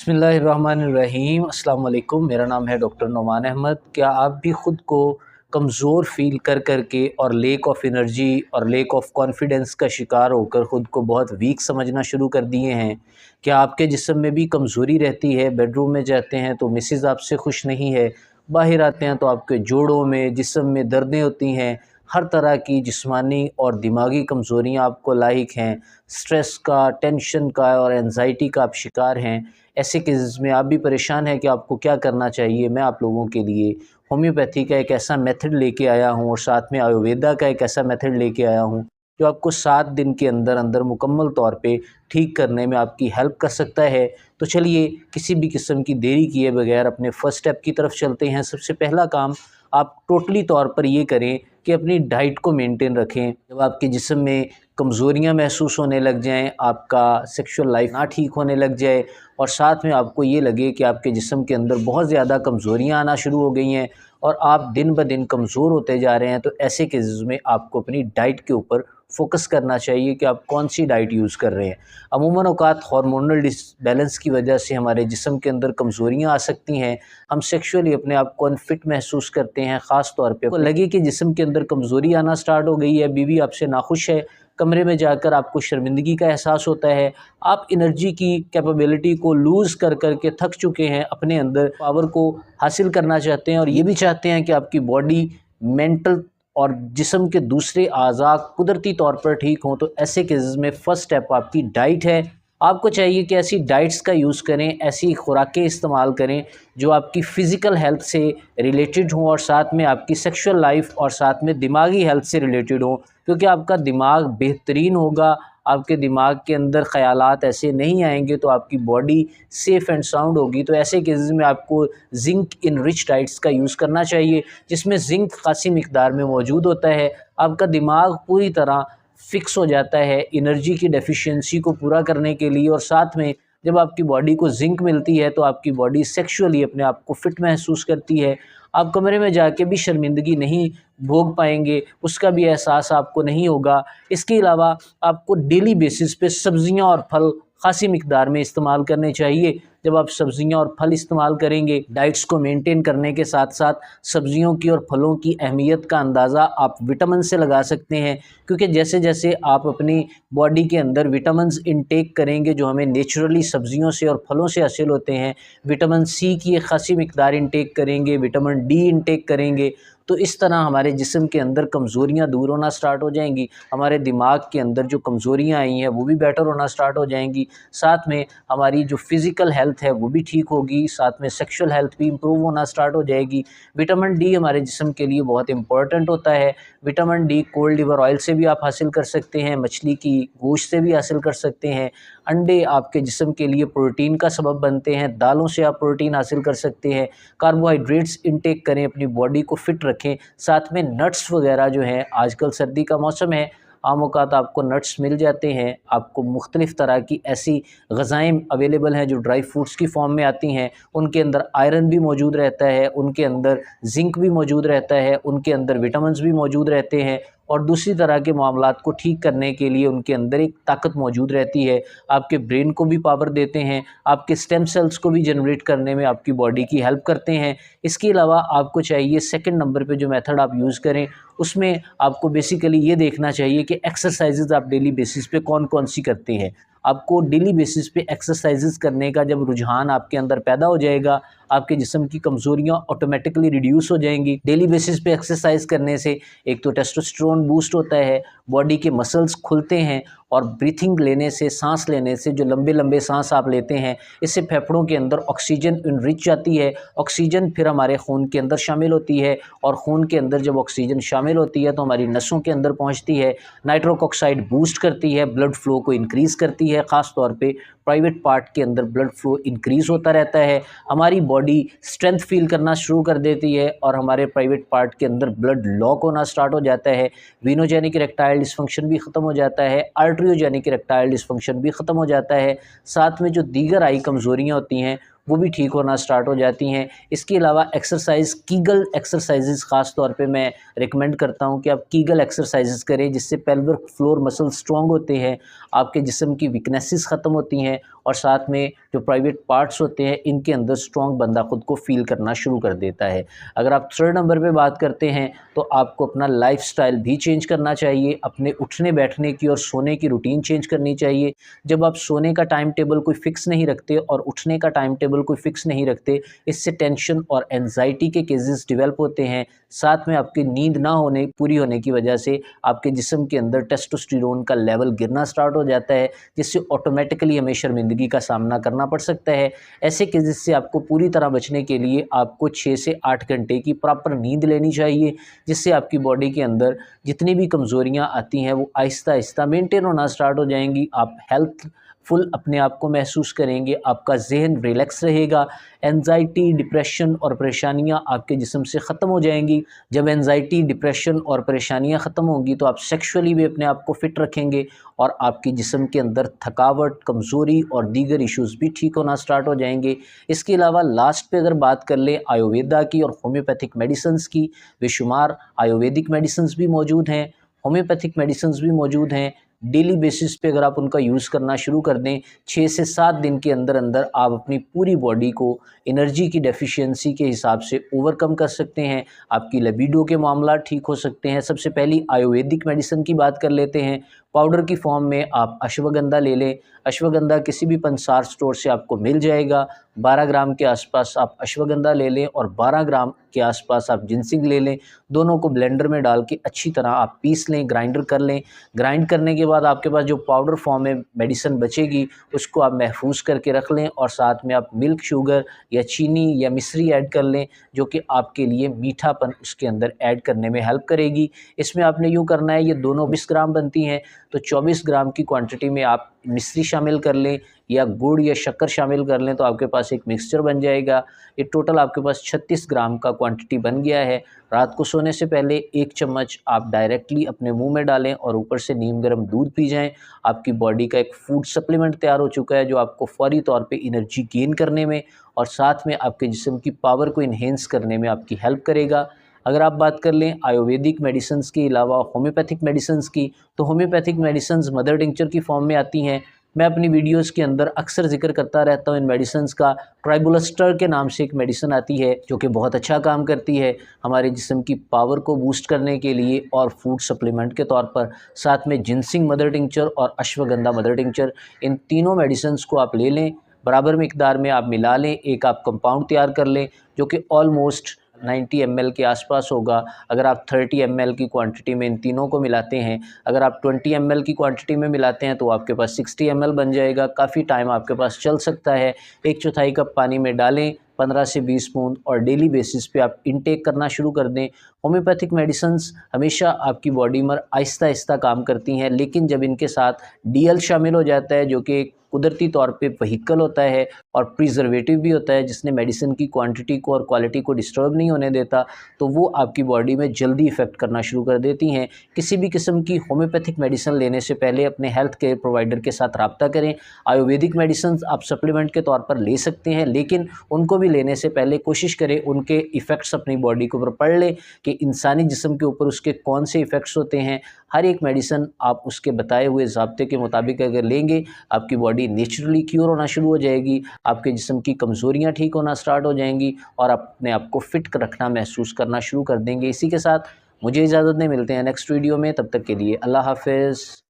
बिस्मिल्लाहिर्रहमानिर्रहीम अस्सलाम वालेकुम। मेरा नाम है डॉक्टर नुमान अहमद। क्या आप भी ख़ुद को कमज़ोर फ़ील कर के और लेक ऑफ़ एनर्जी और लेक ऑफ़ कॉन्फिडेंस का शिकार होकर ख़ुद को बहुत वीक समझना शुरू कर दिए हैं? क्या आपके जिस्म में भी कमज़ोरी रहती है? बेडरूम में जाते हैं तो मिसेज़ आपसे खुश नहीं है, बाहर आते हैं तो आपके जोड़ों में, जिस्म में दर्दें होती हैं, हर तरह की जिस्मानी और दिमागी कमज़ोरियाँ आपको लाहिक हैं, स्ट्रेस का, टेंशन का और एंज़ाइटी का आप शिकार हैं। ऐसे केसेस में आप भी परेशान हैं कि आपको क्या करना चाहिए। मैं आप लोगों के लिए होम्योपैथी का एक ऐसा मेथड लेके आया हूँ और साथ में आयुर्वेदा का एक ऐसा मेथड लेके आया हूँ जो आपको 7 दिन के अंदर अंदर मुकम्मल तौर पे ठीक करने में आपकी हेल्प कर सकता है। तो चलिए किसी भी किस्म की देरी किए बगैर अपने फ़र्स्ट स्टेप की तरफ चलते हैं। सबसे पहला काम आप टोटली तौर पर ये करें कि अपनी डाइट को मेंटेन रखें। जब आपके जिस्म में कमज़ोरियाँ महसूस होने लग जाएँ, आपका सेक्सुअल लाइफ ना ठीक होने लग जाए और साथ में आपको ये लगे कि आपके जिस्म के अंदर बहुत ज़्यादा कमज़ोरियाँ आना शुरू हो गई हैं और आप दिन ब दिन कमज़ोर होते जा रहे हैं, तो ऐसे केसेस में आपको अपनी डाइट के ऊपर फ़ोकस करना चाहिए कि आप कौन-सी डाइट यूज़ कर रहे हैं। अमूमन औक़ात हार्मोनल डिसबैलेंस की वजह से हमारे जिस्म के अंदर कमज़ोरियाँ आ सकती हैं। हम सेक्सुअली अपने आप को अनफिट महसूस करते हैं, ख़ास तौर पे आपको लगे कि जिस्म के अंदर कमज़ोरी आना स्टार्ट हो गई है, बीवी आपसे नाखुश है, कमरे में जाकर आपको शर्मिंदगी का एहसास होता है, आप एनर्जी की कैपेबिलिटी को लूज़ कर के थक चुके हैं, अपने अंदर पावर को हासिल करना चाहते हैं और ये भी चाहते हैं कि आपकी बॉडी, मेंटल और जिस्म के दूसरे अज़ा कुदरती तौर पर ठीक हों। तो ऐसे केसेस में फ़र्स्ट स्टेप आपकी डाइट है। आपको चाहिए कि ऐसी डाइट्स का यूज़ करें, ऐसी खुराकें इस्तेमाल करें जो आपकी फ़िज़िकल हेल्थ से रिलेटेड हों और साथ में आपकी सेक्सुअल लाइफ और साथ में दिमागी हेल्थ से रिलेटेड हों, क्योंकि आपका दिमाग बेहतरीन होगा, आपके दिमाग के अंदर ख़यालात ऐसे नहीं आएंगे तो आपकी बॉडी सेफ़ एंड साउंड होगी। तो ऐसे केसेस में आपको ज़िंक इन रिच डाइट्स का यूज़ करना चाहिए, जिसमें ज़िंक ख़ासी मिक़दार में मौजूद होता है। आपका दिमाग पूरी तरह फ़िक्स हो जाता है एनर्जी की डेफ़िशिएंसी को पूरा करने के लिए और साथ में जब आपकी बॉडी को ज़िंक मिलती है तो आपकी बॉडी सेक्सुअली अपने आप को फ़िट महसूस करती है। आप कमरे में जाके भी शर्मिंदगी नहीं भोग पाएँगे, उसका भी एहसास आपको नहीं होगा। इसके अलावा आपको डेली बेसिस पे सब्ज़ियाँ और फल ख़ासी मिक़दार में इस्तेमाल करने चाहिए। जब आप सब्ज़ियाँ और फल इस्तेमाल करेंगे, डाइट्स को मेंटेन करने के साथ-साथ सब्ज़ियों की और फलों की अहमियत का अंदाज़ा आप विटामिन से लगा सकते हैं, क्योंकि जैसे-जैसे आप अपनी बॉडी के अंदर विटामिन्स इनटेक करेंगे, जो हमें नेचुरली सब्ज़ियों से और फलों से हासिल होते हैं, विटामिन सी की एक ख़ासी मिक़दार इनटेक करेंगे, विटामिन डी इनटेक करेंगे, तो इस तरह हमारे जिस्म के अंदर कमज़ोरियाँ दूर होना स्टार्ट हो जाएँगी। हमारे दिमाग के अंदर जो कमज़ोरियाँ आई हैं वो भी बेटर होना स्टार्ट हो जाएँगी। साथ में हमारी जो फ़िज़िकल हेल्थ है वो भी ठीक होगी, साथ में सेक्सुअल हेल्थ भी इम्प्रूव होना स्टार्ट हो जाएगी। विटामिन डी हमारे जिस्म के लिए बहुत इम्पोर्टेंट होता है। Vitamin D cold liver oil से भी आप हासिल कर सकते हैं, मछली की गोश्त से भी हासिल कर सकते हैं। अंडे आपके जिस्म के लिए प्रोटीन का सबब बनते हैं, दालों से आप प्रोटीन हासिल कर सकते हैं। कार्बोहाइड्रेट्स इनटेक करें, अपनी बॉडी को फ़िट रखें। साथ में नट्स वगैरह जो हैं, आजकल सर्दी का मौसम है, आम औक़ात आपको नट्स मिल जाते हैं, आपको मुख्तलिफ़ तरह की ऐसी ग़ज़ाएँ अवेलेबल हैं जो ड्राई फ्रूट्स की फ़ॉर्म में आती हैं। उनके अंदर आयरन भी मौजूद रहता है, उनके अंदर ज़िंक भी मौजूद रहता है, उनके अंदर विटामिन्स भी मौजूद रहते हैं और दूसरी तरह के मामलात को ठीक करने के लिए उनके अंदर एक ताकत मौजूद रहती है। आपके ब्रेन को भी पावर देते हैं, आपके स्टेम सेल्स को भी जनरेट करने में आपकी बॉडी की हेल्प करते हैं। इसके अलावा आपको चाहिए सेकंड नंबर पे जो मेथड आप यूज़ करें, उसमें आपको बेसिकली ये देखना चाहिए कि एक्सरसाइज़ेज़ आप डेली बेसिस पे कौन-कौन सी करते हैं। आपको डेली बेसिस पे एक्सरसाइज़ेज़ करने का जब रुझान आपके अंदर पैदा हो जाएगा, आपके जिस्म की कमज़ोरियाँ ऑटोमेटिकली रिड्यूस हो जाएंगी। डेली बेसिस पे एक्सरसाइज़ करने से एक तो टेस्टोस्टेरोन बूस्ट होता है, बॉडी के मसल्स खुलते हैं और ब्रीथिंग लेने से, सांस लेने से, जो लंबे-लंबे सांस आप लेते हैं, इससे फेफड़ों के अंदर ऑक्सीजन इनरिच जाती है। ऑक्सीजन फिर हमारे खून के अंदर शामिल होती है और खून के अंदर जब ऑक्सीजन शामिल होती है तो हमारी नसों के अंदर पहुँचती है। नाइट्रिक ऑक्साइड बूस्ट करती है, ब्लड फ्लो को इंक्रीज़ करती है, ख़ास तौर पे प्राइवेट पार्ट के अंदर ब्लड फ्लो इंक्रीज़ होता रहता है। हमारी बॉडी स्ट्रेंथ फ़ील करना शुरू कर देती है और हमारे प्राइवेट पार्ट के अंदर ब्लड लॉक होना स्टार्ट हो जाता है। वीनोजेनिक इरेक्टाइल डिस्फंक्शन भी ख़त्म हो जाता है, आर्टरियोजेनिक इरेक्टाइल डिस्फंक्शन भी ख़त्म हो जाता है। साथ में जो दीगर आई कमज़ोरियाँ होती हैं वो भी ठीक होना स्टार्ट हो जाती हैं। इसके अलावा एक्सरसाइज़, कीगल एक्सरसाइजेज़ ख़ास तौर पे मैं रिकमेंड करता हूँ कि आप कीगल एक्सरसाइजेज़ करें, जिससे पेल्विक फ्लोर मसल स्ट्रॉन्ग होते हैं, आपके जिस्म की वीकनेसेस ख़त्म होती हैं और साथ में जो प्राइवेट पार्ट्स होते हैं इनके अंदर स्ट्रॉन्ग बंदा खुद को फ़ील करना शुरू कर देता है। अगर आप थर्ड नंबर पे बात करते हैं तो आपको अपना लाइफ़स्टाइल भी चेंज करना चाहिए, अपने उठने बैठने की और सोने की रूटीन चेंज करनी चाहिए। जब आप सोने का टाइम टेबल कोई फ़िक्स नहीं रखते और उठने का टाइम टेबल कोई फ़िक्स नहीं रखते, इससे टेंशन और एंग्ज़ायटी के केसेस डेवलप होते हैं। साथ में आपकी नींद ना होने पूरी होने की वजह से आपके जिस्म के अंदर टेस्टोस्टेरोन का लेवल गिरना स्टार्ट हो जाता है, जिससे ऑटोमेटिकली हमें शर्मिंदगी का सामना करना पड़ सकता है। ऐसे केसेस से आपको पूरी तरह बचने के लिए आपको 6 से 8 घंटे की प्रॉपर नींद लेनी चाहिए, जिससे आपकी बॉडी के अंदर जितनी भी कमज़ोरियाँ आती हैं वो आहिस्ता-आहिस्ता मेंटेन होना स्टार्ट हो जाएँगी। आप हेल्थफुल अपने आप को महसूस करेंगे, आपका ज़हन रिलैक्स रहेगा, एंग्ज़ायटी, डिप्रेशन और परेशानियाँ आपके जिस्म से ख़त्म हो जाएँगी। जब एंग्ज़ायटी, डिप्रेशन और परेशानियाँ ख़त्म होंगी तो आप सेक्सुअली भी अपने आप को फ़िट रखेंगे और आपके जिस्म के अंदर थकावट, कमज़ोरी और दीगर इश्यूज़ भी ठीक होना स्टार्ट हो जाएँगे। इसके अलावा लास्ट पे अगर बात कर लें आयुर्वेदा की और होम्योपैथिक मेडिसिन्स की, बेशुमार आयुर्वेदिक मेडिसिन्स भी मौजूद हैं, होम्योपैथिक मेडिसिन्स भी मौजूद हैं। डेली बेसिस पे अगर आप उनका यूज़ करना शुरू कर दें, 6 से 7 दिन के अंदर-अंदर आप अपनी पूरी बॉडी को एनर्जी की डेफ़िशिएंसी के हिसाब से ओवरकम कर सकते हैं। आपकी लिबिडो के मामला ठीक हो सकते हैं। सबसे पहली आयुर्वेदिक मेडिसिन की बात कर लेते हैं। पाउडर की फ़ॉर्म में आप अश्वगंधा ले लें। अश्वगंधा किसी भी पंसार स्टोर से आपको मिल जाएगा। 12 ग्राम के आसपास आप अश्वगंधा ले लें और 12 ग्राम के आसपास आप जिंसिंग ले लें। दोनों को ब्लेंडर में डाल के अच्छी तरह आप पीस लें, ग्राइंडर कर लें। ग्राइंड करने के बाद आपके पास जो पाउडर फॉर्म में मेडिसिन बचेगी उसको आप महफूज करके रख लें और साथ में आप मिल्क शुगर या चीनी या मिश्री ऐड कर लें, जो कि आपके लिए मीठापन उसके अंदर ऐड करने में हेल्प करेगी। इसमें आपने यूँ करना है, ये दोनों 20 ग्राम बनती हैं तो 24 ग्राम की क्वांटिटी में आप मिश्री शामिल कर लें या गुड़ या शक्कर शामिल कर लें तो आपके पास एक मिक्सचर बन जाएगा। ये टोटल आपके पास 36 ग्राम का क्वांटिटी बन गया है। रात को सोने से पहले 1 चम्मच आप डायरेक्टली अपने मुंह में डालें और ऊपर से नीम गर्म दूध पी जाएं। आपकी बॉडी का एक फूड सप्लीमेंट तैयार हो चुका है जो आपको फौरी तौर पे एनर्जी गेन करने में और साथ में आपके जिस्म की पावर को इन्हेंस करने में आपकी हेल्प करेगा। अगर आप बात कर लें आयुर्वेदिक मेडिसिन्स के अलावा होम्योपैथिक मेडिसिन्स की, तो होम्योपैथिक मेडिसिन्स मदर टिंक्चर की फॉर्म में आती हैं। मैं अपनी वीडियोस के अंदर अक्सर ज़िक्र करता रहता हूँ इन मेडिसिन्स का। ट्राइबुलस्टर के नाम से एक मेडिसिन आती है जो कि बहुत अच्छा काम करती है हमारे जिस्म की पावर को बूस्ट करने के लिए और फूड सप्लीमेंट के तौर पर। साथ में जिंसिंग मदर टिंक्चर और अश्वगंधा मदर टिंक्चर, इन तीनों मेडिसिन्स को आप ले लें, बराबर मिकदार में आप मिला लें, एक आप कंपाउंड तैयार कर लें जो कि ऑलमोस्ट 90 ml के आसपास होगा। अगर आप 30 ml की क्वांटिटी में इन तीनों को मिलाते हैं, अगर आप 20 ml की क्वांटिटी में मिलाते हैं तो आपके पास 60 ml बन जाएगा। काफ़ी टाइम आपके पास चल सकता है। 1/4 कप पानी में डालें, 15 से 20 बूंद और डेली बेसिस पे आप इनटेक करना शुरू कर दें। होम्योपैथिक मेडिसिन्स हमेशा आपकी बॉडी में आहिस्ता-आहिस्ता काम करती हैं, लेकिन जब इनके साथ डीएल शामिल हो जाता है जो कि कुदरती तौर पे व्हीकल होता है और प्रिजर्वेटिव भी होता है जिसने मेडिसिन की क्वांटिटी को और क्वालिटी को डिस्टर्ब नहीं होने देता, तो वो आपकी बॉडी में जल्दी इफ़ेक्ट करना शुरू कर देती हैं। किसी भी किस्म की होम्योपैथिक मेडिसिन लेने से पहले अपने हेल्थ केयर प्रोवाइडर के साथ रब्ता करें। आयुर्वेदिक मेडिसिन आप सप्लीमेंट के तौर पर ले सकते हैं, लेकिन उनको भी लेने से पहले कोशिश करें उनके इफ़ेक्ट्स अपनी बॉडी के ऊपर पढ़ लें कि इंसानी जिस्म के ऊपर उसके कौन से इफ़ेक्ट्स होते हैं। हर एक मेडिसिन आप उसके बताए हुए ज़ाब्ते के मुताबिक अगर लेंगे, आपकी बॉडी नेचुरली क्योर होना शुरू हो जाएगी, आपके जिस्म की कमज़ोरियाँ ठीक होना स्टार्ट हो जाएंगी और आप अपने आप को फ़िट रखना महसूस करना शुरू कर देंगे। इसी के साथ मुझे इजाज़त दें, मिलते हैं नेक्स्ट वीडियो में, तब तक के लिए अल्लाह हाफ़िज़।